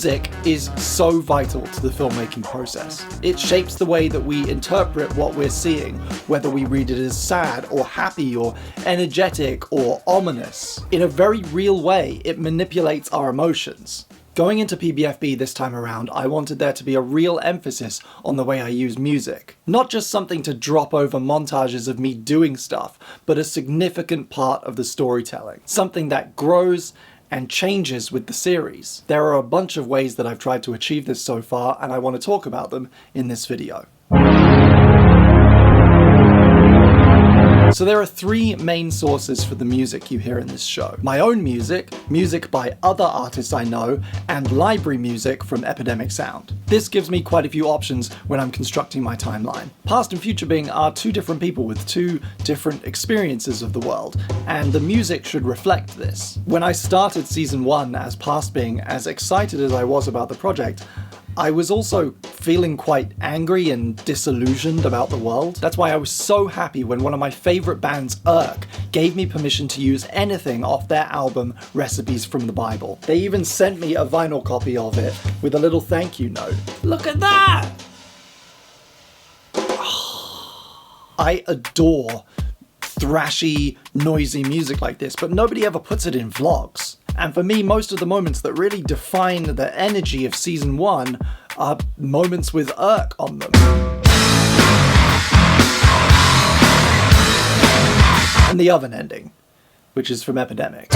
Music is so vital to the filmmaking process. It shapes the way that we interpret what we're seeing, whether we read it as sad or happy or energetic or ominous. In a very real way, it manipulates our emotions. Going into PBFB this time around, I wanted there to be a real emphasis on the way I use music. Not just something to drop over montages of me doing stuff, but a significant part of the storytelling. Something that grows and changes with the series. There are a bunch of ways that I've tried to achieve this so far, and I want to talk about them in this video. So there are three main sources for the music you hear in this show. My own music, music by other artists I know, and library music from Epidemic Sound. This gives me quite a few options when I'm constructing my timeline. Past and Future Bing are two different people with two different experiences of the world, and the music should reflect this. When I started season 1 as Past Bing, as excited as I was about the project, I was also feeling quite angry and disillusioned about the world. That's why I was so happy when one of my favourite bands, Irk, gave me permission to use anything off their album Recipes from the Bible. They even sent me a vinyl copy of it with a little thank you note. Look at that! I adore thrashy, noisy music like this, but nobody ever puts it in vlogs. And for me, most of the moments that really define the energy of season 1 are moments with Irk on them. And the oven ending, which is from Epidemic.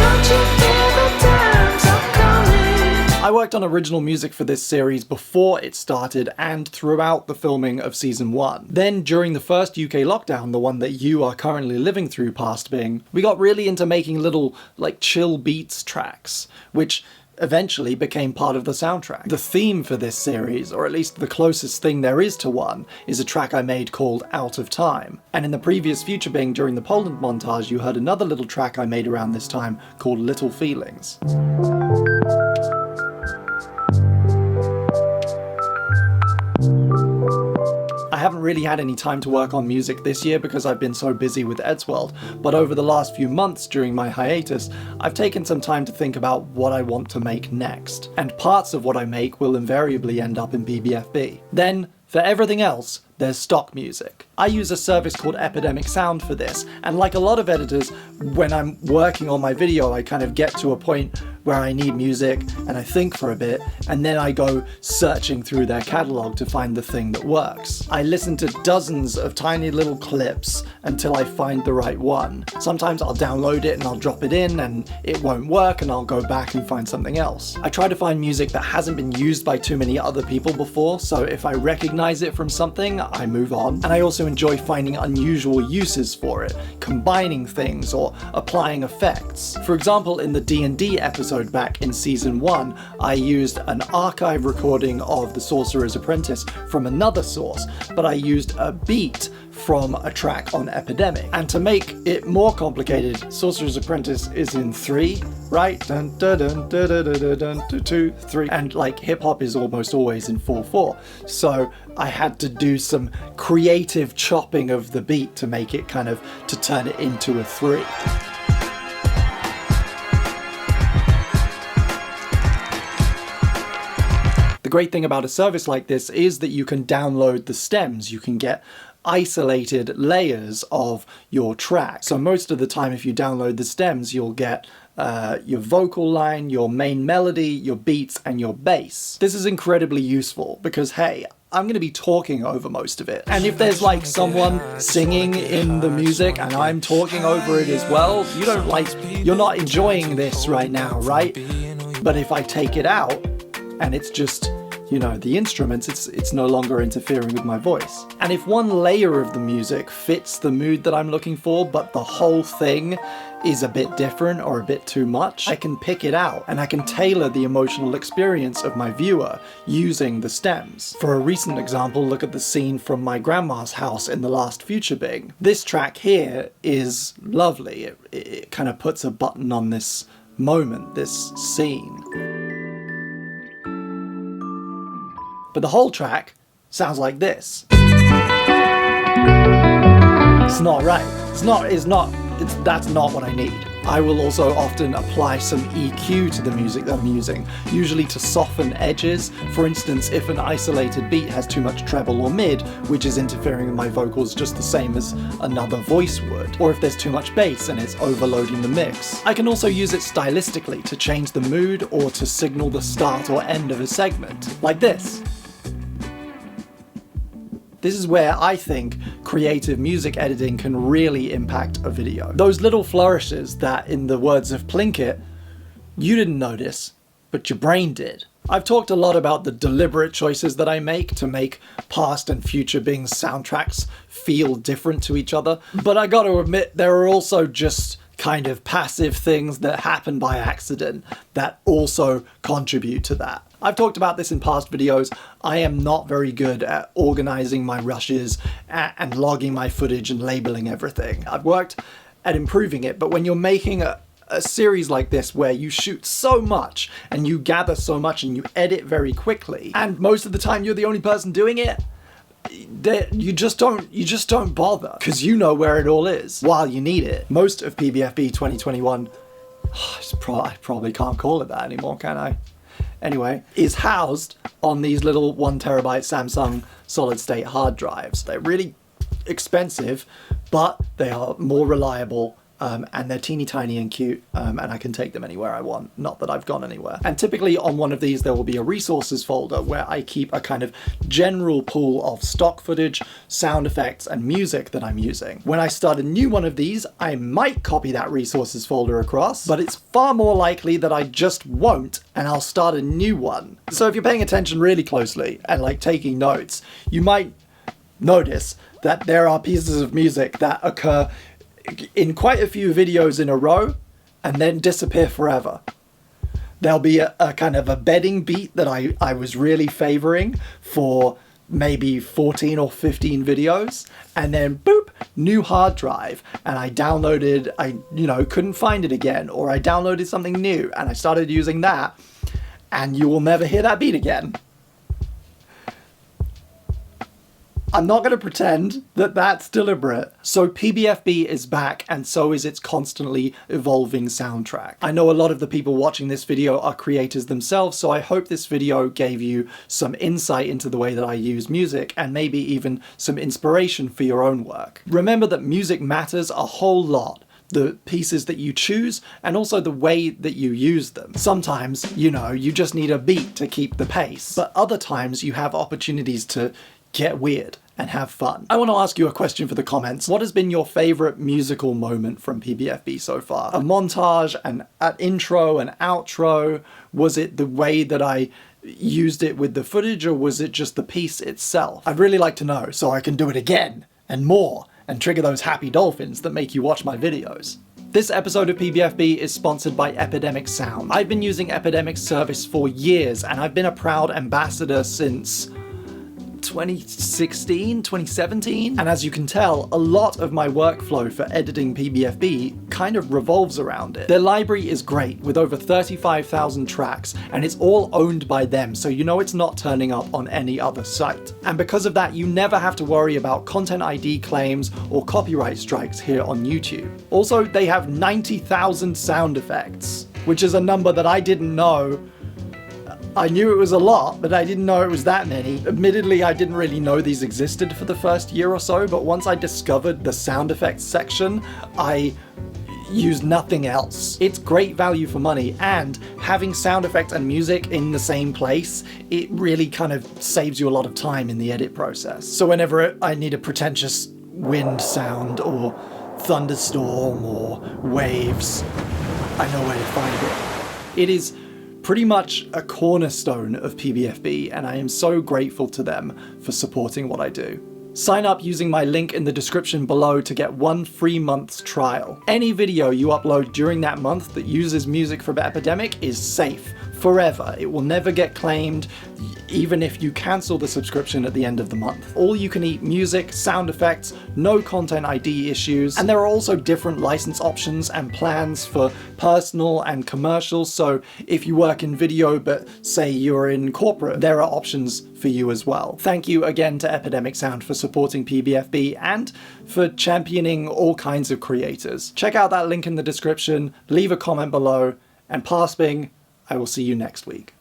I worked on original music for this series before it started and throughout the filming of season 1. Then during the first UK lockdown, the one that you are currently living through, Past Bing, we got really into making little chill beats tracks, which eventually became part of the soundtrack. The theme for this series, or at least the closest thing there is to one, is a track I made called Out of Time. And in the previous Future Bing during the Poland montage, you heard another little track I made around this time called Little Feelings. I haven't really had any time to work on music this year because I've been so busy with Eddsworld, but over the last few months during my hiatus, I've taken some time to think about what I want to make next, and parts of what I make will invariably end up in PBFB. Then, for everything else, there's stock music. I use a service called Epidemic Sound for this, and like a lot of editors, when I'm working on my video, I kind of get to a point where I need music, and I think for a bit, and then I go searching through their catalogue to find the thing that works. I listen to dozens of tiny little clips until I find the right one. Sometimes I'll download it and I'll drop it in, and it won't work, and I'll go back and find something else. I try to find music that hasn't been used by too many other people before, so if I recognize it from something, I move on. And I also enjoy finding unusual uses for it, combining things or applying effects. For example, in the D&D episode back in season 1, I used an archive recording of The Sorcerer's Apprentice from another source, but I used a beat from a track on Epidemic. And to make it more complicated, Sorcerer's Apprentice is in 3, right? Dun dun dun dun dun dun dun dun 2, 3. And hip-hop is almost always in 4/4. So I had to do some creative chopping of the beat to make it to turn it into a 3. The great thing about a service like this is that you can download the stems. You can get isolated layers of your track. So most of the time, if you download the stems, you'll get your vocal line, your main melody, your beats, and your bass. This is incredibly useful because, hey, I'm going to be talking over most of it. And if there's someone singing in the music and I'm talking over it as well, you're not enjoying this right now, right? But if I take it out and it's just, the instruments, it's no longer interfering with my voice. And if one layer of the music fits the mood that I'm looking for, but the whole thing is a bit different or a bit too much, I can pick it out and I can tailor the emotional experience of my viewer using the stems. For a recent example, look at the scene from my grandma's house in the last Future Bing. This track here is lovely. It kind of puts a button on this moment, this scene. But the whole track sounds like this. It's not right. That's not what I need. I will also often apply some EQ to the music that I'm using, usually to soften edges. For instance, if an isolated beat has too much treble or mid, which is interfering with my vocals just the same as another voice would, or if there's too much bass and it's overloading the mix. I can also use it stylistically to change the mood or to signal the start or end of a segment, like this. This is where I think creative music editing can really impact a video. Those little flourishes that, in the words of Plinkett, you didn't notice, but your brain did. I've talked a lot about the deliberate choices that I make to make past and future Bing soundtracks feel different to each other, but I gotta admit there are also just kind of passive things that happen by accident that also contribute to that. I've talked about this in past videos. I am not very good at organizing my rushes and logging my footage and labeling everything. I've worked at improving it, but when you're making a series like this where you shoot so much and you gather so much and you edit very quickly, and most of the time you're the only person doing it, you just don't bother, because you know where it all is while you need it. Most of PBFB 2021, I probably can't call it that anymore, can I? Anyway, is housed on these little 1 terabyte Samsung solid state hard drives. They're really expensive, but they are more reliable, and they're teeny tiny and cute, and I can take them anywhere I want. Not that I've gone anywhere. And typically on one of these there will be a resources folder where I keep a kind of general pool of stock footage, sound effects, and music that I'm using. When I start a new one of these, I might copy that resources folder across, but it's far more likely that I just won't, and I'll start a new one. So if you're paying attention really closely and like taking notes, you might notice that there are pieces of music that occur in quite a few videos in a row and then disappear forever. There'll be a kind of a bedding beat that I was really favoring for maybe 14 or 15 videos, and then boop, new hard drive, and I downloaded, couldn't find it again, or I downloaded something new and I started using that, and you will never hear that beat again. I'm not going to pretend that that's deliberate. So PBFB is back, and so is its constantly evolving soundtrack. I know a lot of the people watching this video are creators themselves, so I hope this video gave you some insight into the way that I use music, and maybe even some inspiration for your own work. Remember that music matters a whole lot. The pieces that you choose, and also the way that you use them. Sometimes, you just need a beat to keep the pace, but other times you have opportunities to get weird and have fun. I want to ask you a question for the comments. What has been your favorite musical moment from PBFB so far? A montage, an intro, an outro? Was it the way that I used it with the footage, or was it just the piece itself? I'd really like to know so I can do it again and more and trigger those happy dolphins that make you watch my videos. This episode of PBFB is sponsored by Epidemic Sound. I've been using Epidemic's service for years, and I've been a proud ambassador since 2016, 2017, and as you can tell, a lot of my workflow for editing PBFB kind of revolves around it. Their library is great, with over 35,000 tracks, and it's all owned by them, so you know it's not turning up on any other site. And because of that, you never have to worry about content ID claims or copyright strikes here on YouTube. Also, they have 90,000 sound effects, which is a number that I didn't know. I knew it was a lot, but I didn't know it was that many. Admittedly, I didn't really know these existed for the first year or so, but once I discovered the sound effects section, I used nothing else. It's great value for money, and having sound effects and music in the same place, it really kind of saves you a lot of time in the edit process. So whenever I need a pretentious wind sound or thunderstorm or waves, I know where to find it. It is pretty much a cornerstone of PBFB, and I am so grateful to them for supporting what I do. Sign up using my link in the description below to get 1 free month's trial. Any video you upload during that month that uses music from Epidemic is safe, forever. It will never get claimed, even if you cancel the subscription at the end of the month. All you can eat music, sound effects, no content ID issues, and there are also different license options and plans for personal and commercial, so if you work in video but say you're in corporate, there are options for you as well. Thank you again to Epidemic Sound for supporting PBFB and for championing all kinds of creators. Check out that link in the description, leave a comment below, and pass Bing, I will see you next week.